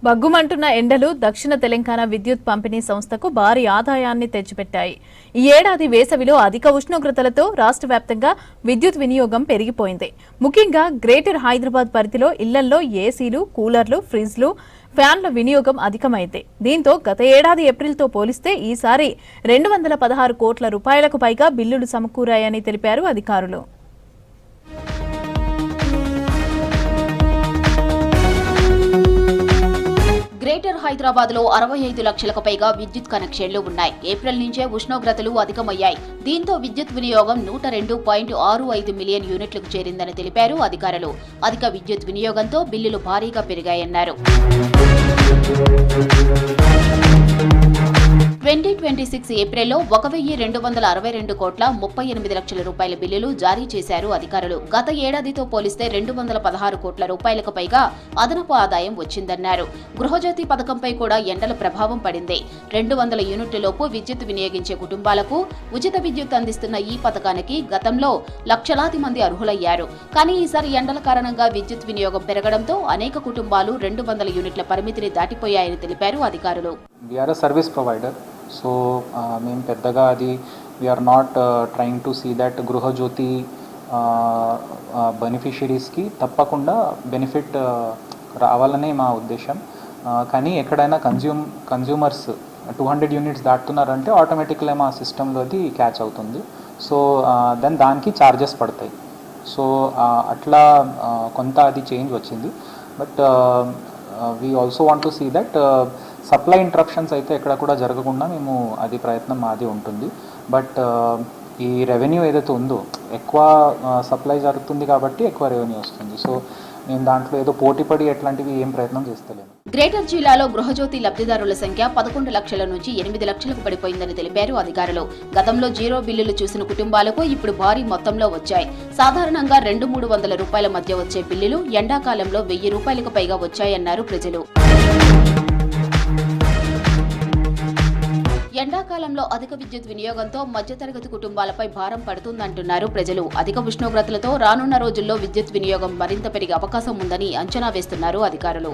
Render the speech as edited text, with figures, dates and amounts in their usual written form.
బగ్గుమంటున్న ఎండలు దక్షిణ తెలంగాణ విద్యుత్ పంపిణీ సంస్థకు భారీ ఆదాయాన్ని తెచ్చిపెట్టాయి. ఈ ఏడాది వేసవిలో అధిక ఉష్ణోగ్రతలతో రాష్ట్ర వ్యాప్తంగా విద్యుత్ వినియోగం పెరిగిపోయింది. ముఖ్యంగా గ్రేటర్ హైదరాబాద్ పరిధిలో ఇళ్లల్లో ఏసీలు, కూలర్లు, ఫ్రిడ్జ్లు, ఫ్యాన్ల వినియోగం అధికమైంది. దీంతో గత ఏడాది ఏప్రిల్తో పోలిస్తే ఈసారి 216 కోట్ల రూపాయలకు పైగా బిల్లులు సమకూరాయని తెలిపారు అధికారులు. గ్రేటర్ హైదరాబాద్ లో 65 లక్షలకు పైగా విద్యుత్ కనెక్షన్లు ఉన్నాయి. ఏప్రిల్ నుంచే ఉష్ణోగ్రతలు అధికమయ్యాయి. దీంతో విద్యుత్ వినియోగం 102.65 మిలియన్ యూనిట్లకు చేరిందని తెలిపారు అధికారులు. అధిక విద్యుత్ వినియోగంతో బిల్లులు భారీగా పెరిగాయన్నారు. 2026 ఏప్రిల్లో 1262 కోట్ల 38 లక్షల రూపాయల బిల్లులు జారీ చేశారు అధికారులు. గత ఏడాదితో పోలిస్తే 216 కోట్ల రూపాయలకు పైగా అదనపు ఆదాయం వచ్చిందన్నారు. గృహజ్యోతి పథకంపై కూడా ఎండల ప్రభావం పడింది. 200 యూనిట్లలోపు విద్యుత్ వినియోగించే కుటుంబాలకు ఉచిత విద్యుత్ అందిస్తున్న ఈ పథకానికి గతంలో లక్షలాది మంది అర్హులయ్యారు. కానీ ఈసారి ఎండల కారణంగా విద్యుత్ వినియోగం పెరగడంతో అనేక కుటుంబాలు 200 యూనిట్ల పరిమితిని దాటిపోయాయని తెలిపారు అధికారులు. సో మేము పెద్దగా అది we are not trying to see that Gruha Jyothi బెనిఫిషరీస్కి తప్పకుండా బెనిఫిట్ రావాలనే మా ఉద్దేశం. కానీ ఎక్కడైనా కన్జ్యూమర్స్ 200 యూనిట్స్ దాటుతున్నారంటే ఆటోమేటిక్గా మా సిస్టంలో అది క్యాచ్ అవుతుంది. సో దానికి ఛార్జెస్ పడతాయి. సో అట్లా కొంత అది చేంజ్ వచ్చింది. But we also want to see that supply interruptions అయితే ఎక్కడ కూడా జరగకుండా మేము అది ప్రయత్నం మాది ఉంటుంది. బట్ ఈ రెవెన్యూ ఏదైతే ఉందో ఎక్కువ సప్లై జరుగుతుంది కాబట్టి ఎక్కువ రెవెన్యూ వస్తుంది. సో మేము దాంట్లో ఏదో పోటీపడి ఎట్లాంటివి ఏం ప్రయత్నం చేస్తలేము. గ్రేటర్ జిల్లాలో గృహజ్యోతి లబ్ధిదారుల సంఖ్య 11 లక్షల నుంచి 8 లక్షలకు పడిపోయిందని తెలిపారు అధికారులు. గతంలో జీరో బిల్లులు చూసిన కుటుంబాలకు ఇప్పుడు భారీ మొత్తంలో వచ్చాయి. సాధారణంగా 200-300 రూపాయల మధ్య వచ్చే బిల్లులు ఎండాకాలంలో 1000 రూపాయలకు పైగా వచ్చాయన్నారు ప్రజలు. ఎండాకాలంలో అధిక విద్యుత్ వినియోగంతో మధ్యతరగతి కుటుంబాలపై భారం పడుతుందంటున్నారు ప్రజలు. అధిక ఉష్ణోగ్రతలతో రానున్న రోజుల్లో విద్యుత్ వినియోగం మరింత పెరిగే అవకాశం ఉందని అంచనా వేస్తున్నారు అధికారులు.